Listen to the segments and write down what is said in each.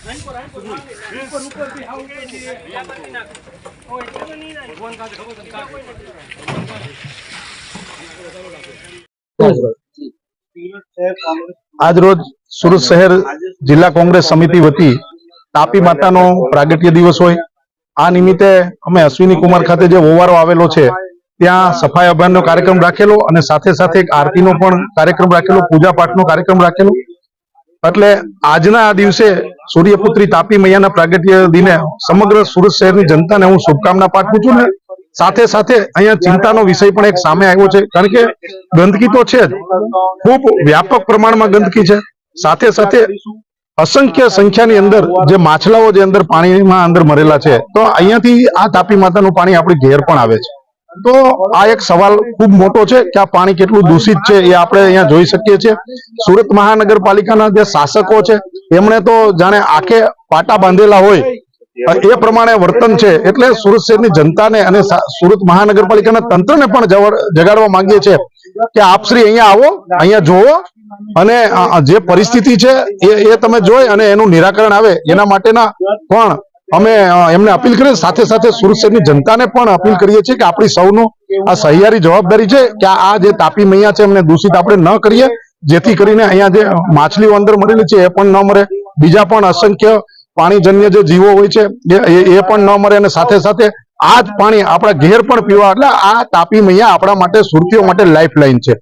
આજ રોજ સુરત શહેર જિલ્લા કોંગ્રેસ સમિતિ વતી તાપી માતાનો પ્રાગટ્ય દિવસ હોય આ નિમિત્તે અમે અશ્વિની કુમાર ખાતે જે ઓવારો આવેલો છે ત્યાં સફાઈ અભિયાનનો કાર્યક્રમ રાખેલો અને સાથે સાથે એક આરતીનો પણ કાર્યક્રમ રાખેલો, પૂજા પાઠનો કાર્યક્રમ રાખેલો. એટલે આજના આ દિવસે સૂર્યપુત્રી તાપી મૈયાના પ્રાગટ્ય દિને સમગ્ર સુરત શહેરની જનતાને હું શુભકામના પાઠવું છું. ને સાથે સાથે અહીંયા ચિંતાનો વિષય પણ એક સામે આવ્યો છે, કારણ કે ગંદકી તો છે જ, ખૂબ વ્યાપક પ્રમાણમાં ગંદકી છે. સાથે સાથે અસંખ્ય સંખ્યાની અંદર જે માછલાઓ જે અંદર પાણીમાં અંદર મરેલા છે, તો અહીંયાથી આ તાપી માતાનું પાણી આપણી ઘેર પણ આવે છે. તો આ એક સવાલ ખૂબ મોટો છે કે આ પાણી કેટલું દૂષિત છે એ આપણે અહીંયા જોઈ શકીએ છીએ. સુરત મહાનગરપાલિકાના જે શાસકો છે એમણે તો જાણે આંખે પાટા બાંધેલા હોય એ પ્રમાણે વર્તન છે. એટલે સુરત શહેરની જનતાને અને સુરત મહાનગરપાલિકાના તંત્રને પણ જગાડવા માંગીએ છીએ કે આપ શ્રી અહીંયા આવો, અહીંયા જોવો અને જે પરિસ્થિતિ છે એ તમે જોઈ અને એનું નિરાકરણ આવે એના માટેના પણ અમે એમને અપીલ કરીએ. સાથે સાથે સુરત શહેરની જનતાને પણ અપીલ કરીએ છીએ કે આપણી સૌનું આ સહિયારી જવાબદારી છે કે આ જે તાપી મૈયા છે એમને દૂષિત આપણે ન કરીએ, જેથી કરીને અહીંયા જે માછલીઓ અંદર મરેલી છે એ પણ ન મરે, બીજા પણ અસંખ્ય પાણીજન્ય જે જીવો હોય છે એ પણ ન મરે. અને સાથે સાથે આ જ પાણી આપણા ઘેર પણ પીવા, એટલે આ તાપી મૈયા આપણા માટે સુરતીઓ માટે લાઈફ લાઈન છે.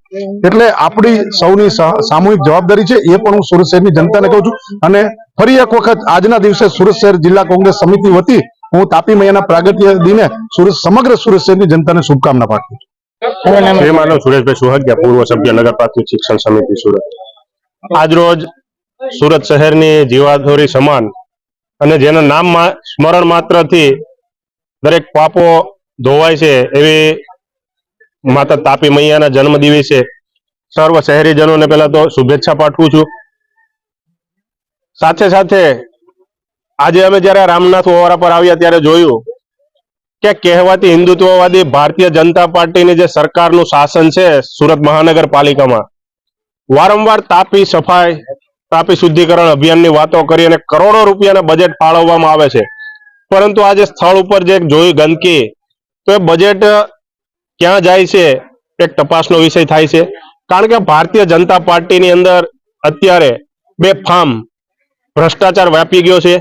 એટલે આપણી સૌની સામૂહિક જવાબદારી છે એ પણ હું સુરત શહેરની જનતાને કહું છું. અને ફરી એક વખત આજના દિવસે સુરત શહેર જિલ્લા કોંગ્રેસ સમિતિ વતી હું તાપી મૈયાના પ્રાગટ્ય દિને સમગ્ર સુરત શહેરની જનતાને શુભકામના પાઠવું છું. માનવ સુરેશભાઈ સુહાગિયા, પૂર્વ સભ્ય નગર પ્રાથમિક શિક્ષણ સમિતિ સુરત. આજરોજ સુરત શહેરની જીવાદોરી સમાન અને જેના નામ સ્મરણ માત્રથી દરેક પાપો ધોવાય છે એવી માતા તાપી મૈયાના જન્મ દિવસે સર્વ શહેરીજનોને પહેલા તો શુભેચ્છા પાઠવું છું. સાથે સાથે આજે અમે જયારે રામનાથ ઓવારા પર આવ્યા ત્યારે જોયું કે કહેવાતી હિન્દુત્વવાદી ભારતીય જનતા પાર્ટીની જે સરકારનું શાસન છે સુરત મહાનગરપાલિકામાં, વારંવાર તાપી સફાઈ, તાપી શુદ્ધિકરણ અભિયાનની વાતો કરી અને કરોડો રૂપિયાના બજેટ ફાળવવામાં આવે છે. પરંતુ આજે સ્થળ ઉપર જે જોયું ગંદકી, તો એ બજેટ ક્યાં જાય છે એક તપાસનો વિષય થાય છે. કારણ કે ભારતીય જનતા પાર્ટીની અંદર અત્યારે બેફામ ભ્રષ્ટાચાર વ્યાપી ગયો છે.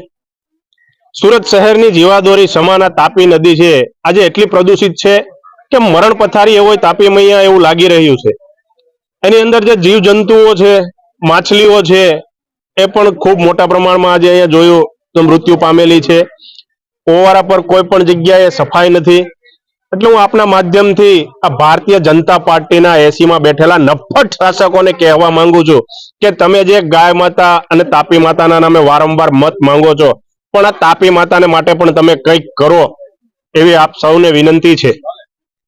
સુરત શહેરની જીવાદોરી સમાન તાપી નદી છે આજે એટલી પ્રદૂષિત છે કે મરણ પથારી હોય તાપી મૈયા એવું લાગી રહ્યું છે. એની અંદર જે જીવ જંતુઓ છે, માછલીઓ છે, એ પણ ખૂબ મોટા પ્રમાણમાં આજે અહીંયા જોયું તો મૃત્યુ પામેલી છે. ઓવારા પર કોઈ પણ જગ્યાએ સફાઈ નથી. એટલે હું આપના માધ્યમથી આ ભારતીય જનતા પાર્ટીના એસીમાં બેઠેલા નફ્ફટ શાસકોને કહેવા માંગુ છું કે તમે જે ગાય માતા અને તાપી માતાના નામે વારંવાર મત માંગો છો, પણ આ તાપી માતાને માટે પણ તમે કંઈક કરો એવી આપ સૌને વિનંતી છે.